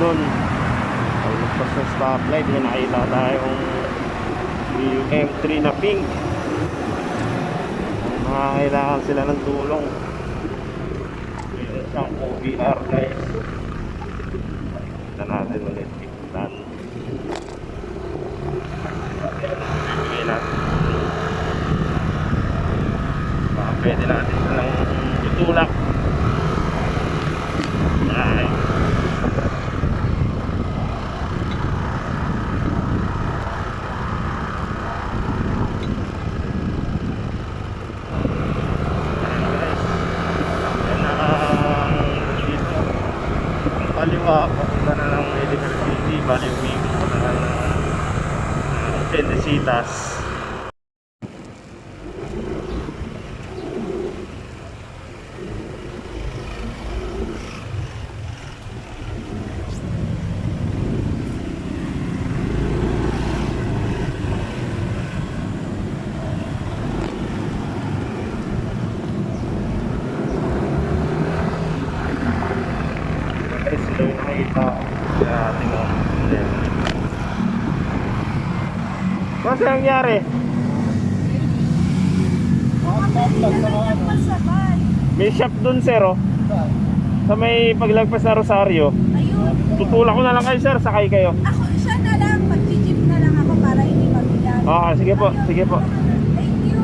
doon. Paglupas ng stoplight, may nakita tayong M3 na pink. Kailangan sila ng tulong. Meron siyang OBR guys. Kita natin ulit. Tignan. Bigay natin. Baka pwede natin silang tutulak. Ay. Papunta na ng Medical City, bali umigit na ng Pendecitas. Sila yung nakita sa ating model. Kasi nangyari? May shop dun sir oh. Sa may paglagpas na Rosario. Ayun. Tutulak ko na lang kayo sir, sakay kayo. Ako, siya na lang. Mag-jeep na lang ako para hindi mabigat. Sige po, Ayun. sige po. Thank you.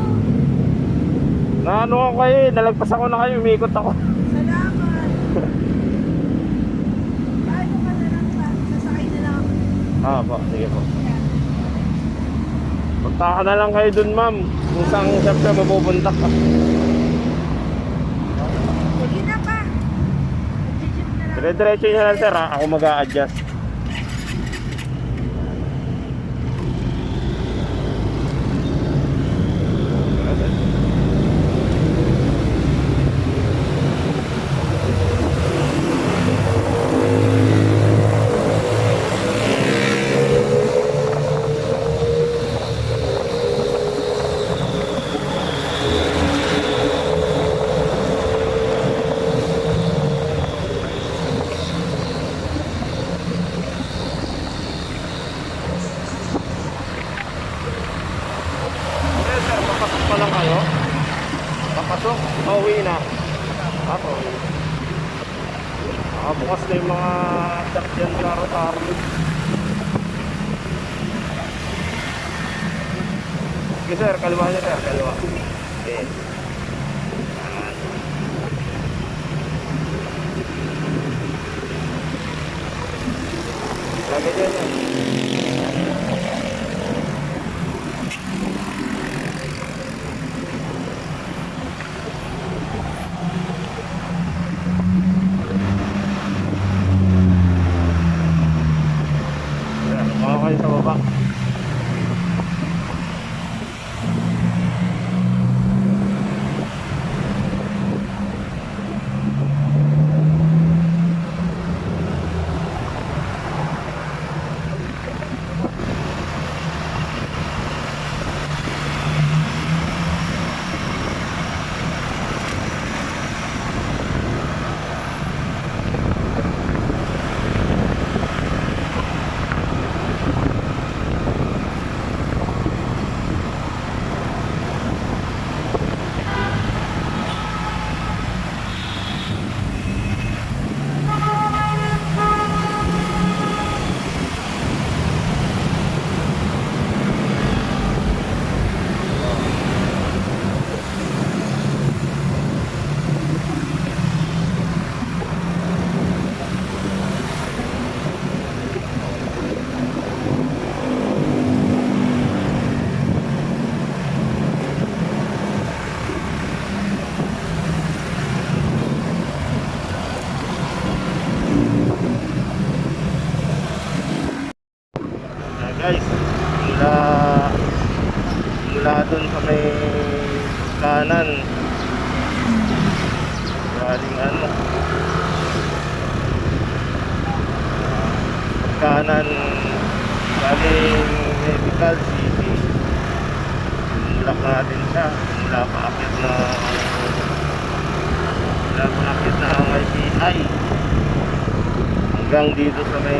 Naano ako kayo eh, nalagpas ako na kayo, umikot ako. Salamat. Paano ka na lang ba? Sasakay na lang ako. Po, sige po. Punta ka na lang kayo dun ma'am. Kung saan shop siya mapupunta ka. Sige na pa. Mag-jeep na lang. Dire-diretso nyo lang sir ha, ako mag-a-adjust. Pa lang kayo? Papasok? Pauwi na? Ako. Bukas na yung mga shop dyan sa Rosario. Okay sir, kaliwa niya sir, kaliwa. Okay. Lagay dyan yan. Okay sa baba. Guys, mula dun sa may kanan galing kanan galing Medical City, mulak natin siya mula paakit na ICI hanggang dito sa may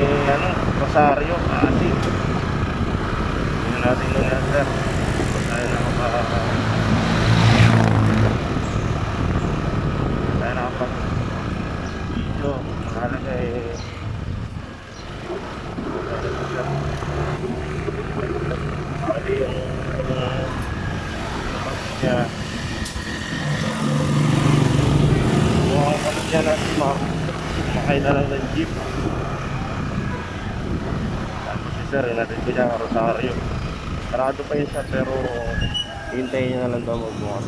Rosario, Pasig. Tingnan natin na nga sir. Tayo nakapag video. Mahalaga yung niya. Mukhang pamilya natin makakay na lang ng jeep. Tapos si sir, natin ko niya Rosario. Sarado pa yun siya pero hintayin niya na lang daw magbukas.